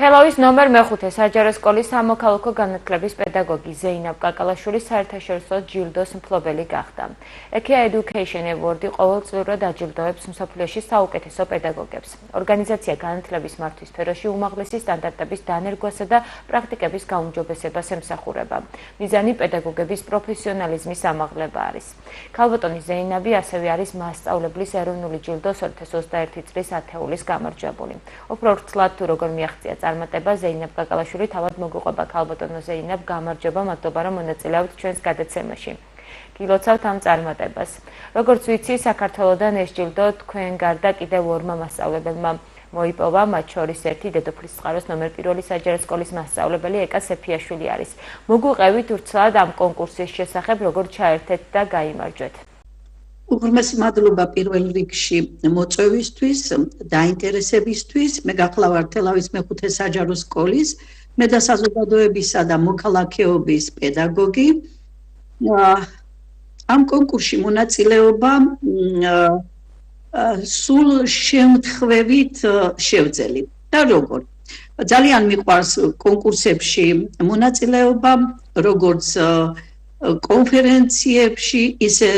თელავის ნომერ მე-5 საჯარო სკოლის სამოქალაქო განათლების პედაგოგი ზეინაბ კაკალაშვილი საერთაშორისო ჯილდოს მფლობელი გახდა. EKEA Education Award ყოველწლიურად აჯილდოებს მსოფლიოში საუკეთესო პედაგოგებს. ორგანიზაცია განათლების მართვის სფეროში უმაღლესი სტანდარტების დანერგვასა და პრაქტიკების გაუმჯობესებას ემსახურება. მიზანი პედაგოგების პროფესიონალიზმის ამაღლება არის. ქალბატონი ზეინაბი ასევე არის მასწავლებლის ეროვნული ჯილდოს 2021 წლის ათეულის გამარჯვებული. უფრო ვრცლად თუ როგორ მიაღწია წარმატება ზეინაბ კაკალაშვილი თავად მოგუყვება ქალბატონო ზეინაბ გამარჯობა მადლობა რომ მონაწილეობთ ჩვენს გადაცემაში. გილოცავთ ამ წარმატებას. როგორც ვიცი საქართველოდან ეს ჯილდო თქვენ გარდა კიდევ ორმა მასწავლებელმა მოიპოვა, მათ შორის ერთი დედოფლის წყაროს ნომერ 1 საჯარო სკოლის მასწავლებელი ეკა სეფიაშვილი არის. მოგვიყევით ვრცლად ამ კონკურსის შესახებ, როგორ ჩაერთეთ და გაიმარჯვეთ. უღრმესი მადლობა პირველ რიგში მოწვევისთვის, დაინტერესებისთვის. მე გახლავარ თელავის მე-5 საჯარო სკოლის მე და საზოგადოებისა და მოქალაქეობის პედაგოგი. ამ კონკურსში მონაწილეობა სულ შემთხვევით შევძელი. და როგორ? ძალიან მიყვარს კონკურსებში მონაწილეობა, როგორც კონფერენციებში, ისე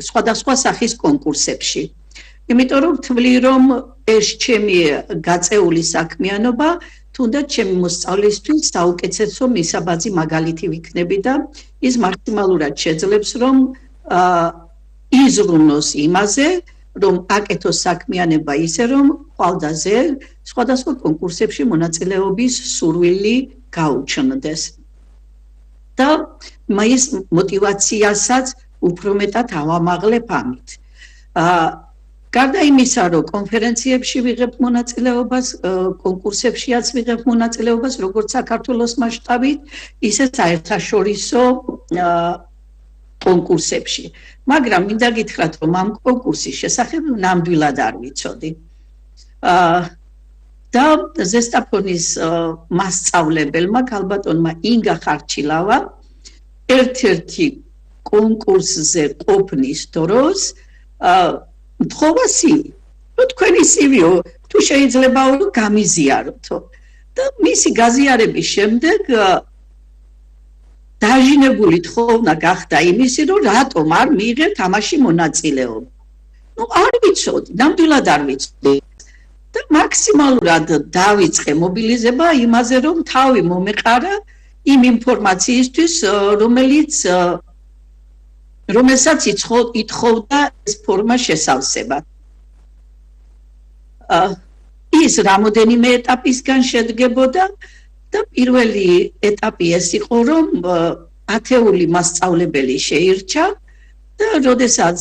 სხვადასხვა სახის კონკურსებში. იმიტომ რომ ვთვლი რომ ეს ჩემი გაწეული საქმიანობა თუნდაც ჩემი მოსწავლისთვის საუკეთესო მისაბაძი მაგალითი ვიქნები და ის მაქსიმალურად შეძლებს რომ იზრუნოს იმაზე რომ აკეთოს საქმიანობა ისე რომ ყვალდაზე სხვადასხვა კონკურსებში მონაწილეობის სურვილი გაუჩნდეს. და მაის მოტივაციასაც უფრო მეტად ავამაღლებ ამით. გარდა იმისა, რომ კონფერენციებში ვიღებ მონაწილეობას, კონკურსებშიაც ვიღებ მონაწილეობას, როგორც საქართველოს მასშტაბით, ისე საერთაშორისო კონკურსებში. მაგრამ მინდა გითხრათ, რომ ამ კონკურსის შესახებ ნამდვილად არ ვიცოდი. და ზესტაფონის მასწავლებელმა ქალბატონმა ინგა ხარჩილავა ერთ-ერთი კონკურსზე ყოფნის დროს მთხოვა CV. თქვენი CV-ო თუ შეიძლება გამიზიაროთო. და მისი გაზიარების შემდეგ დაჟინებული თხოვნა გახდა იმისი, რომ რატომ არ მიიღებთ ამაში მონაწილეობა. არ ვიცოდი, ნამდვილად არ ვიცოდი. და მაქსიმალურად დავიწყე მობილიზება იმაზე, რომ თავი მომეყარა იმ ინფორმაციისთვის, რომელსაც ითხოვდა ეს ფორმა შესავსება. ის რამოდენიმე ეტაპისგან შედგებოდა და პირველი ეტაპი ეს იყო, რომ ათეული მასწავლებელი შეირჩა და როდესაც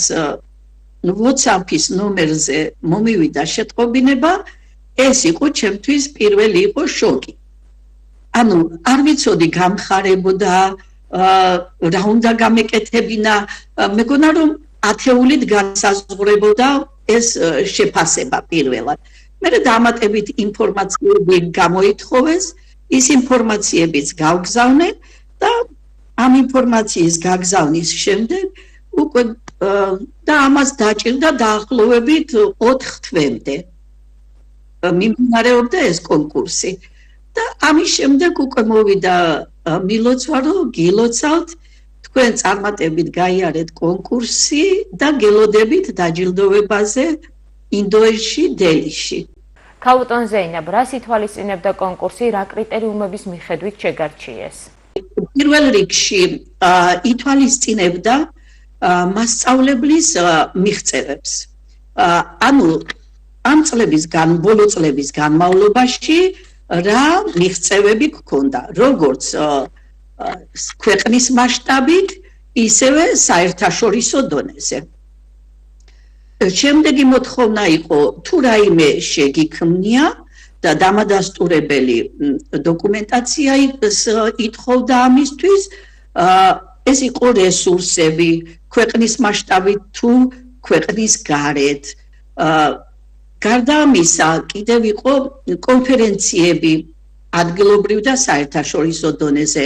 WhatsApp-ის ნომერზე მომივიდა შეტყობინება, ეს იყო ჩემთვის პირველი იყო შოკი. ანუ არ ვიცოდი გამხარებოდა რა უნდა გამეკეთებინა, მეგონა რომ ათეულით განსაზღვრებოდა ეს შეფასება პირველად. მერე დამატებით ინფორმაციები გამოითხოვეს, ის ინფორმაციებიც გავგზავნე და ამ ინფორმაციის გაგზავნის შემდეგ უკვე და ამას დაჭირდა დაახლოებით 4 თვემდე. მიმდინარეობდა ეს კონკურსი. და ამის შემდეგ უკვე მოვიდა მილოცვა, რომ გილოცავთ, თქვენ წარმატებით გაიარეთ კონკურსი და გელოდებით დაჯილდოვებაზე ინდოეთში, დელიში. ქალბატონ ზეინაბ, რას ითვალისწინებდა კონკურსი, რა კრიტერიუმების მიხედვით შეგარჩიეს? პირველ რიგში ითვალისწინებდა მასწავლებლის მიღწევებს. ანუ ამ ბოლო წლების განმავლობაში რა მიღწევები გქონდა, როგორც ქვეყნის მასშტაბით, ისევე საერთაშორისო დონეზე. შემდეგი მოთხოვნა იყო, თუ რაიმე შეგიქმნია და დამადასტურებელი დოკუმენტაცია ითხოვდა ამისთვის, ეს იყო რესურსები, ქვეყნის მასშტაბით თუ ქვეყნის გარეთ. გარდა ამისა, კიდევ იყო კონფერენციები ადგილობრივ და საერთაშორისო დონეზე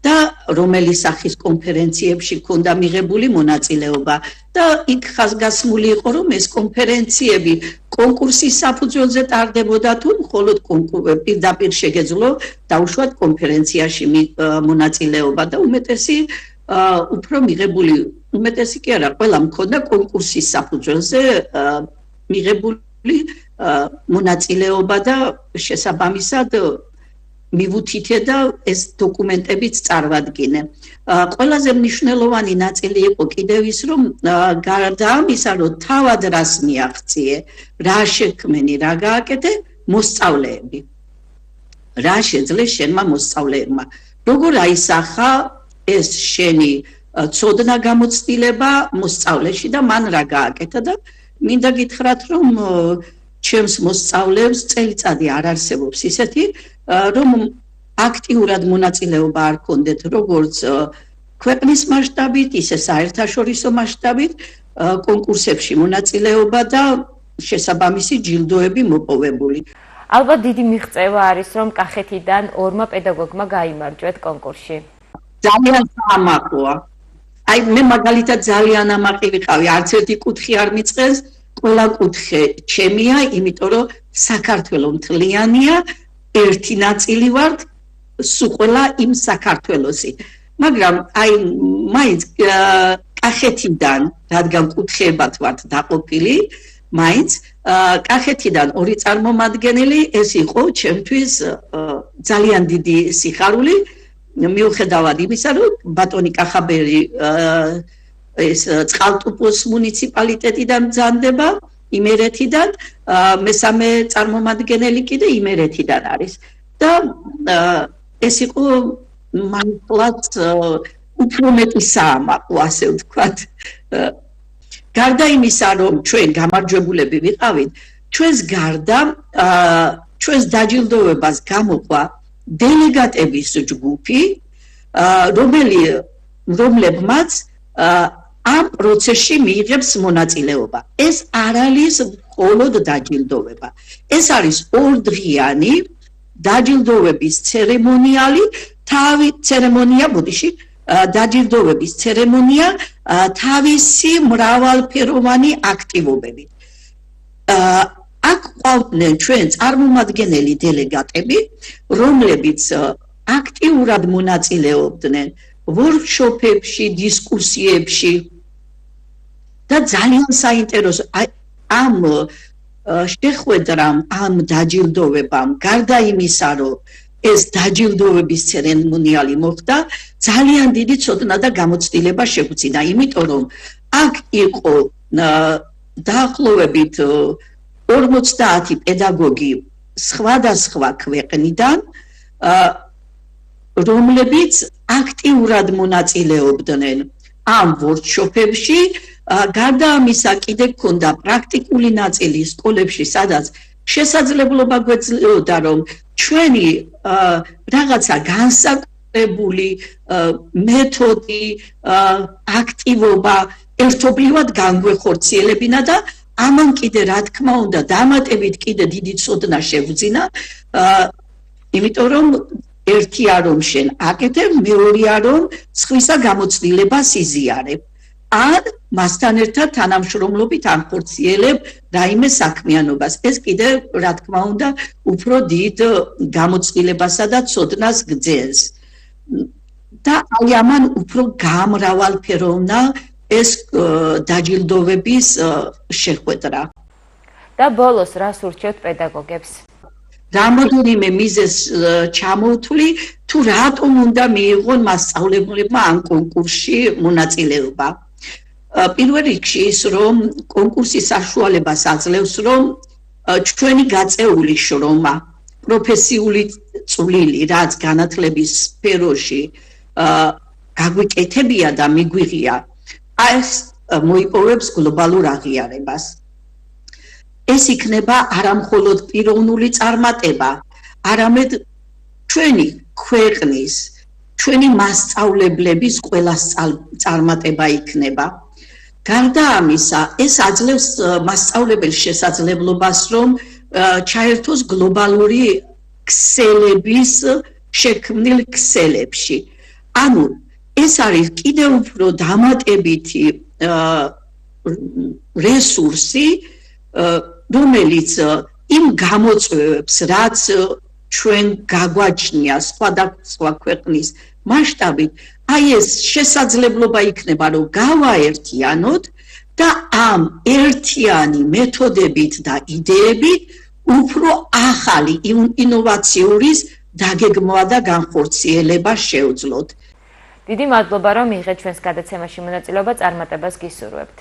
და რომელი სახის კონფერენციებში ქონდა მიღებული მონაწილეობა და იქ ხაზგასმული იყო რომ ეს კონფერენციები კონკურსის საფუძველზე ტარდებოდა თუ მხოლოდ პირდაპირ შეგეძლო დაუშვათ კონფერენციაში მონაწილეობა და უმეტესი უფრო მიღებული უმეტესი კი არა ყველა მქონდა კონკურსის საფუძველზე მიღებული მონაწილეობა და შესაბამისად მივუთითე და ეს დოკუმენტებიც წარვადგინე. ყველაზე მნიშვნელოვანი ნაწილი იყო კიდევ ის, რომ გარდა ამისა, რომ თავად რას მიაღწიე, რა შექმენი, რა გააკეთე, მოსწავლეები. რა შეძლეს შენმა მოსწავლეებმა. როგორ აისახა ეს შენი ცოდნა გამოცდილება მოსწავლეში და მან რა გააკეთა და მინდა გითხრათ, რომ ჩემს მოსწავლეებს წელიწადი არ არსებობს ისეთი რომ აქტიურად მონაწილეობა არ ქონდეთ როგორც ქვეყნის მასშტაბით, ისე საერთაშორისო მასშტაბით კონკურსებში მონაწილეობა და შესაბამისი ჯილდოები მოპოვებული. ალბათ დიდი მიღწევა არის რომ კახეთიდან ორმა პედაგოგმა გაიმარჯვეთ კონკურსში. ძალიან საამაყოა. აი მე მაგალითად ძალიან ამაყი ვიყავი, არც ერთი კუთხე არ მიწყეს, ყველა კუთხე ჩემია, იმიტომ რომ საქართველო მთლიანია. ერთი ნაწილი ვართ სულ ყველა იმ საქართველოსი მაგრამ აი მაინც კახეთიდან რადგან კუთხეებად ვართ დაყოფილი მაინც კახეთიდან ორი წარმომადგენელი ეს იყო ჩემთვის ძალიან დიდი სიხარული მიუხედავად იმისა რომ ბატონი კახაბერი ეს წყალტუბოს მუნიციპალიტეტიდან ბრძანდება იმერეთიდან მესამე წარმომადგენელი კიდე იმერეთიდან არის და ეს იყო მართლაც უფრო მეტი საამაყო ასე ვთქვათ გარდა იმისა რომ ჩვენ გამარჯვებულები ვიყავით ჩვენს გარდა ჩვენს დაჯილდოვებას გამოყვა დელეგატების ჯგუფი რომლებმაც ამ პროცესში მიიღებს მონაწილეობა. ეს არ არის მხოლოდ დაჯილდოვება. ეს არის ორდღიანი დაჯილდოვების დაჯილდოვების ცერემონია თავისი მრავალფეროვანი აქტივობებით. აქ ყავდნენ ჩვენ წარმომადგენელი დელეგატები, რომლებიც აქტიურად მონაწილეობდნენ workshop-ებში, დისკუსიებში და ძალიან საინტერესო ამ შეხვედრამ, ამ დაჯილდოვებამ, გარდა იმისა, რომ ეს დაჯილდოვების ცერემონიალი მოხდა, ძალიან დიდი ცოდნა და გამოცდილება შეგვწინა, იმიტომ რომ აქ იყო დაახლოებით 50 პედაგოგი სხვადასხვა ქვეყნიდან, რომლებიც აქტიურად მონაწილეობდნენ ამ workshop-ებში, გარდა ამისა კიდე გქონდა პრაქტიკული ნაწილი სკოლებში, სადაც შესაძლებლობა გვეძლეოდა, რომ ჩვენი რაღაცა განსაკუთრებული მეთოდი, აქტივობა ერთობლივად განგვეხორციელებინა და ამან კიდე რა თქმა უნდა დამატებით კიდე დიდი ცოდნა შევძინა, იმიტომ რომ ერთია რომ შენ აკეთებ, მეორეა რომ სხვისა გამოცდილებას იზიარებ. ან მასთან ერთად თანამშრომლობით ანხორციელებ რაიმე საქმიანობას. ეს კიდე რა თქმა უნდა უფრო დიდ გამოცდილებასა და ცოდნას გძენს. და აი ამან უფრო გამრავალფეროვნა ეს დაჯილდოვების შეხვედრა. და ბოლოს რას ურჩევთ პედაგოგებს? რამოდენიმე მიზეზს ჩამოვთვლი, თუ რატომ უნდა მიიღონ მასწავლებლებმა ამ კონკურსში მონაწილეობა. პირველ რიგში ის რომ კონკურსის საშუალებას აძლევს რომ ჩვენი გაწეული შრომა პროფესიული წვლილი რაც განათლების სფეროში გაგვიკეთებია და მიგვიღია ეს მოიპოვებს გლობალურ აღიარებას ეს იქნება არამხოლოდ პიროვნული წარმატება არამედ ჩვენი ქვეყნის ჩვენი მასწავლებლების ყველა წარმატება იქნება გარდა ამისა, ეს აძლევს მასწავლებელს შესაძლებლობას, რომ ჩაერთოს გლობალური ქსელების შექმნილ ქსელებში. ანუ ეს არის კიდევ უფრო დამატებითი რესურსი, რომელიც იმ გამოწვევებს, რაც ჩვენ გაგვაჩნია სხვადასხვა ქვეყნის მასშტაბით, აი ეს შესაძლებლობა იქნება, რომ გავაერთიანოთ და ამ ერთიანი მეთოდებით და იდეებით უფრო ახალი ინოვაციური დაგეგმვა და განხორციელება შევძლოთ. დიდი მადლობა, რომ მიიღეთ ჩვენს გადაცემაში მონაწილეობა, წარმატებას გისურვებთ.